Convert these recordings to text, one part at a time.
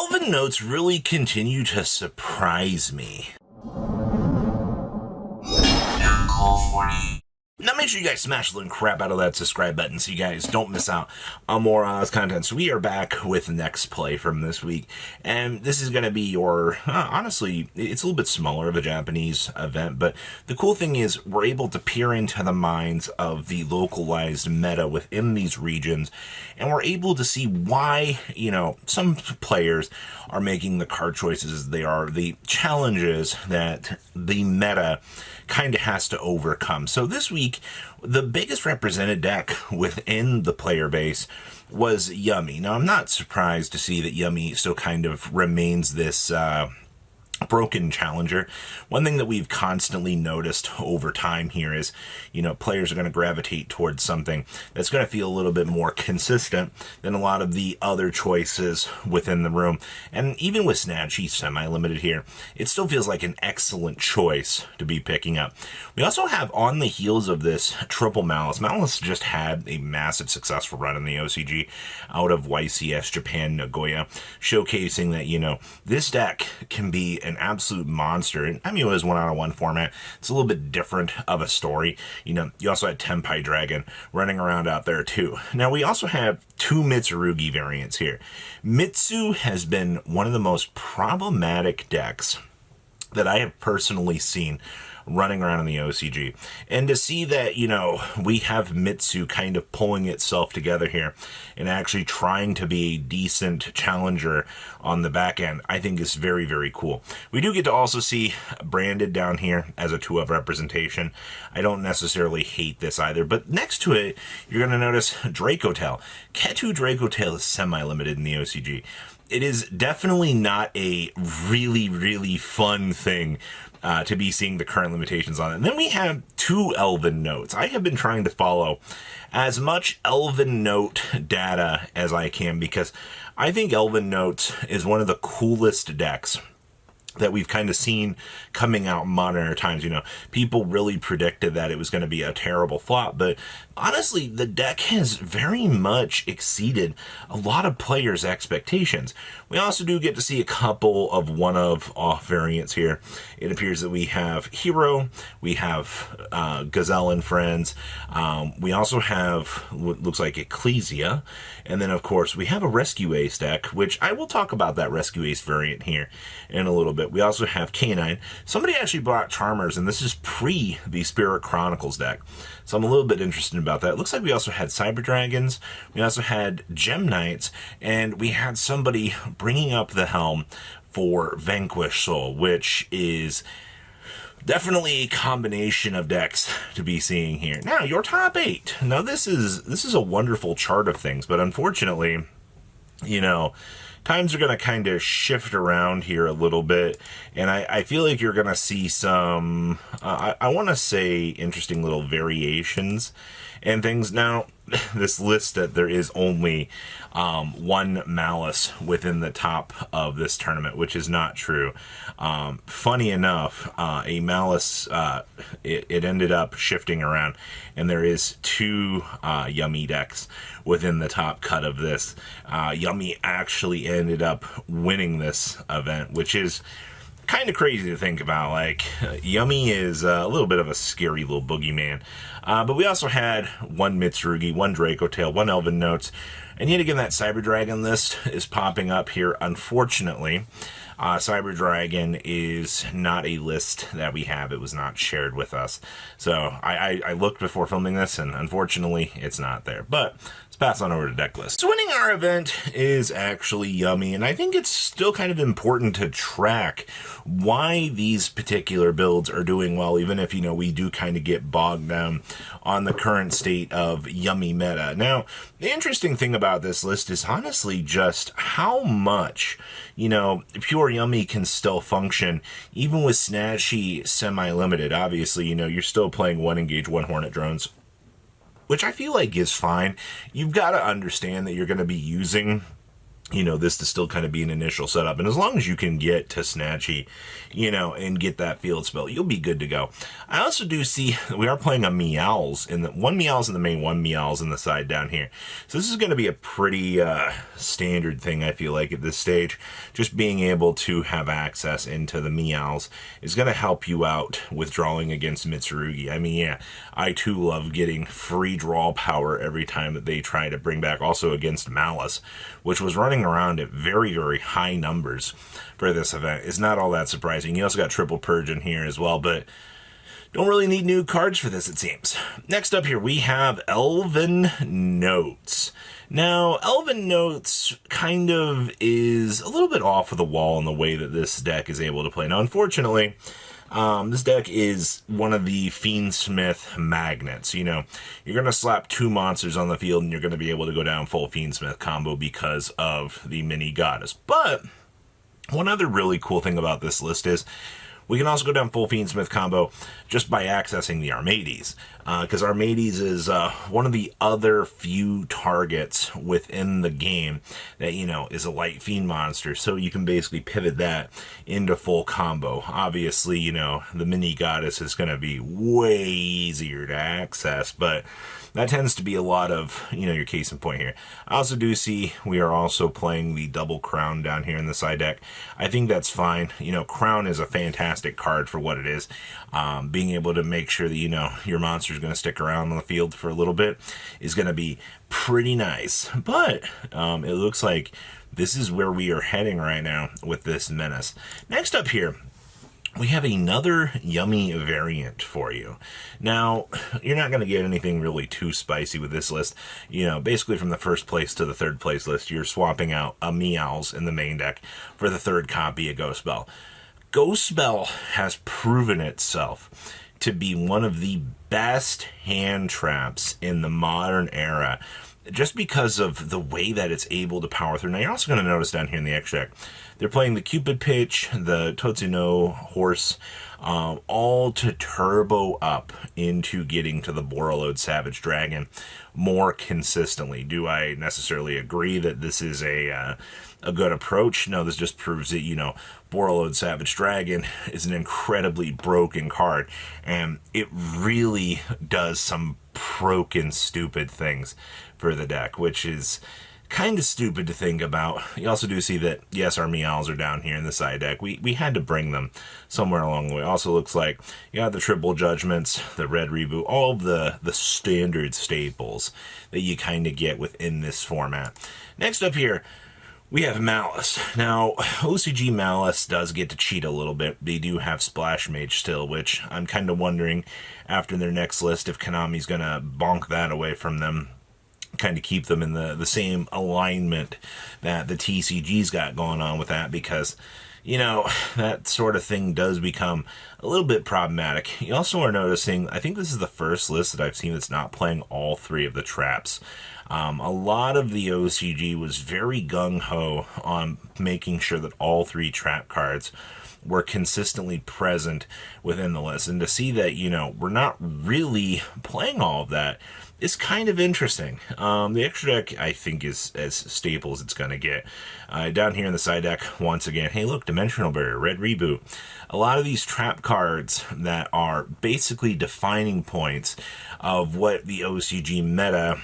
Elven notes really continue to surprise me. Now make sure you guys smash the crap out of that subscribe button so you guys don't miss out on more Oz content. So we are back with the next play from this week. And this is going to be your, honestly, it's a little bit smaller of a Japanese event. But the cool thing is we're able to peer into the minds of the localized meta within these regions. And we're able to see why, some players are making the card choices they are, the challenges that the meta kind of has to overcome. So this week, the biggest represented deck within the player base was Yummy. Now, I'm not surprised to see that Yummy still kind of remains this broken challenger. One thing that we've constantly noticed over time here is, players are going to gravitate towards something that's going to feel a little bit more consistent than a lot of the other choices within the room. And even with Snatch, he's semi-limited here, it still feels like an excellent choice to be picking up. We also have on the heels of this triple Malice. Malice just had a massive successful run in the OCG out of YCS Japan Nagoya, showcasing that, this deck can be an absolute monster. And I mean, it was 1-on-1 format. It's a little bit different of a story. You also had Tenpai Dragon running around out there too. Now, we also have two Mitsurugi variants here. Mitsu has been one of the most problematic decks that I have personally seen running around in the OCG. And to see that, we have Mitsu kind of pulling itself together here and actually trying to be a decent challenger on the back end, I think is very, very cool. We do get to also see branded down here as a 2-of representation. I don't necessarily hate this either, but next to it, you're going to notice Dracotail. Ketu Dracotail is semi-limited in the OCG. It is definitely not a really, really fun thing to be seeing the current limitations on it. And then we have two Elven notes. I have been trying to follow as much Elven note data as I can because I think Elven notes is one of the coolest decks that we've kind of seen coming out in modern times. People really predicted that it was going to be a terrible flop, but honestly, the deck has very much exceeded a lot of players' expectations. We also do get to see a couple of one-of-off variants here. It appears that we have Hero, we have Gazelle and Friends, we also have what looks like Ecclesia, and then, of course, we have a Rescue Ace deck, which I will talk about that Rescue Ace variant here in a little bit. We also have Canine. Somebody actually brought Charmers, and this is pre the Spirit Chronicles deck. So I'm a little bit interested about that. It looks like we also had Cyber Dragons. We also had Gem Knights, and we had somebody bringing up the helm for Vanquish Soul, which is definitely a combination of decks to be seeing here. Now, your top 8. Now, this is a wonderful chart of things, but unfortunately, times are going to kind of shift around here a little bit, and I feel like you're going to see some, I want to say, interesting little variations and things. Now, this list that there is only one Malice within the top of this tournament, which is not true. Funny enough, a Malice, it ended up shifting around, and there is two Yummy decks within the top cut of this. Yummy actually ended up winning this event, which is kind of crazy to think about. Like, Yummy is a little bit of a scary little boogeyman. But we also had one Mitsurugi, one Dracotail, one Elven Notes, and yet again that Cyber Dragon list is popping up here. Unfortunately, Cyber Dragon is not a list that we have. It was not shared with us. So I looked before filming this, and unfortunately, it's not there. But let's pass on over to deck list. So winning our event is actually Yummy, and I think it's still kind of important to track why these particular builds are doing well, even if, we do kind of get bogged down on the current state of Yummy meta. Now, the interesting thing about this list is honestly just how much, pure Yummy can still function, even with Snatchy semi-limited. Obviously, you're still playing 1 engage, 1 Hornet drones, which I feel like is fine. You've got to understand that you're going to be using this to still kind of be an initial setup. And as long as you can get to Snatchy, and get that field spell, you'll be good to go. I also do see we are playing a Meows one Meows in the main, one Meows in the side down here. So this is going to be a pretty standard thing, I feel like, at this stage. Just being able to have access into the Meows is going to help you out with drawing against Mitsurugi. I mean, yeah, I too love getting free draw power every time that they try to bring back, also against Malice, which was running around at very, very high numbers for this event. It's not all that surprising. You also got Triple Purge in here as well, but don't really need new cards for this, it seems. Next up here, we have Elven Notes. Now, Elven Notes kind of is a little bit off of the wall in the way that this deck is able to play. Now, unfortunately, this deck is one of the Fiendsmith magnets. You're going to slap 2 monsters on the field and you're going to be able to go down full Fiendsmith combo because of the mini goddess. But one other really cool thing about this list is we can also go down full Fiendsmith combo just by accessing the Armades, because Armades is one of the other few targets within the game that, is a light fiend monster, so you can basically pivot that into full combo. Obviously, the mini goddess is going to be way easier to access, but that tends to be a lot of, your case in point here. I also do see we are also playing the double Crown down here in the side deck. I think that's fine. Crown is a fantastic card for what it is. Being able to make sure that, your monster is going to stick around on the field for a little bit is going to be pretty nice. But it looks like this is where we are heading right now with this menace. Next up here, we have another yummy variant for you. Now, you're not going to get anything really too spicy with this list. Basically from the first place to the third place list, you're swapping out a Meows in the main deck for the third copy of Ghost Bell. Ghost Bell has proven itself to be one of the best hand traps in the modern era, just because of the way that it's able to power through. Now, you're also going to notice down here in the extract, they're playing the Cupid Pitch, the Totsuno Horse, all to turbo up into getting to the Borreload Savage Dragon more consistently. Do I necessarily agree that this is a good approach? No, this just proves that, Borreload Savage Dragon is an incredibly broken card, and it really does some broken, stupid things for the deck, which is kind of stupid to think about. You also do see that, yes, our Meows are down here in the side deck. We had to bring them somewhere along the way. Also looks like you got the Triple Judgments, the Red Reboot, all of the standard staples that you kind of get within this format. Next up here, we have Malice. Now, OCG Malice does get to cheat a little bit. They do have Splash Mage still, which I'm kind of wondering after their next list if Konami's going to bonk that away from them, kind of keep them in the same alignment that the TCG's got going on with that, because that sort of thing does become a little bit problematic. You also are noticing, I think this is the first list that I've seen that's not playing all 3 of the traps. A lot of the OCG was very gung-ho on making sure that all 3 trap cards were consistently present within the list. And to see that, we're not really playing all of that is kind of interesting. The extra deck, I think, is as stable as it's going to get. Down here in the side deck, once again, hey, look, Dimensional Barrier, Red Reboot. A lot of these trap cards that are basically defining points of what the OCG meta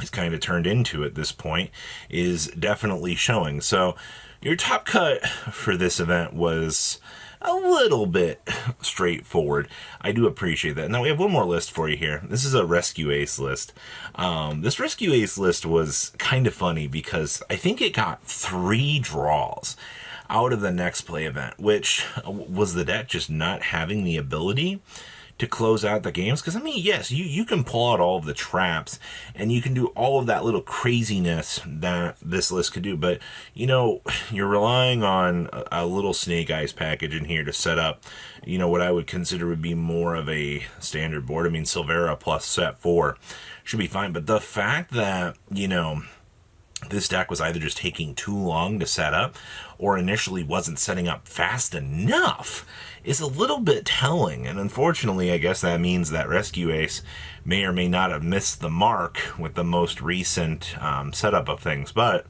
is kind of turned into at this point is definitely showing. So your top cut for this event was a little bit straightforward. I do appreciate that. Now we have one more list for you here. This is a Rescue Ace list. This Rescue Ace list was kind of funny because I think it got 3 draws out of the next play event, which was the deck just not having the ability to close out the games. Because, I mean, yes, you can pull out all of the traps, and you can do all of that little craziness that this list could do, but, you're relying on a little Snake Eyes package in here to set up, what I would consider would be more of a standard board. I mean, Silvera plus set 4 should be fine, but the fact that, this deck was either just taking too long to set up or initially wasn't setting up fast enough is a little bit telling. And unfortunately, I guess that means that Rescue Ace may or may not have missed the mark with the most recent setup of things. But,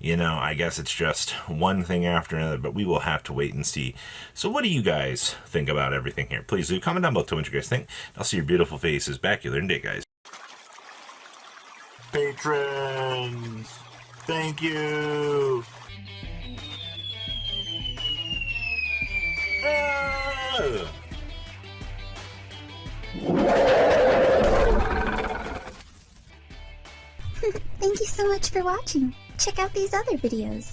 you know, I guess it's just one thing after another, but we will have to wait and see. So what do you guys think about everything here? Please leave a comment down below. Tell me what you guys think. I'll see your beautiful faces back here in a day, guys. Patrons, thank you. Thank you so much for watching. Check out these other videos.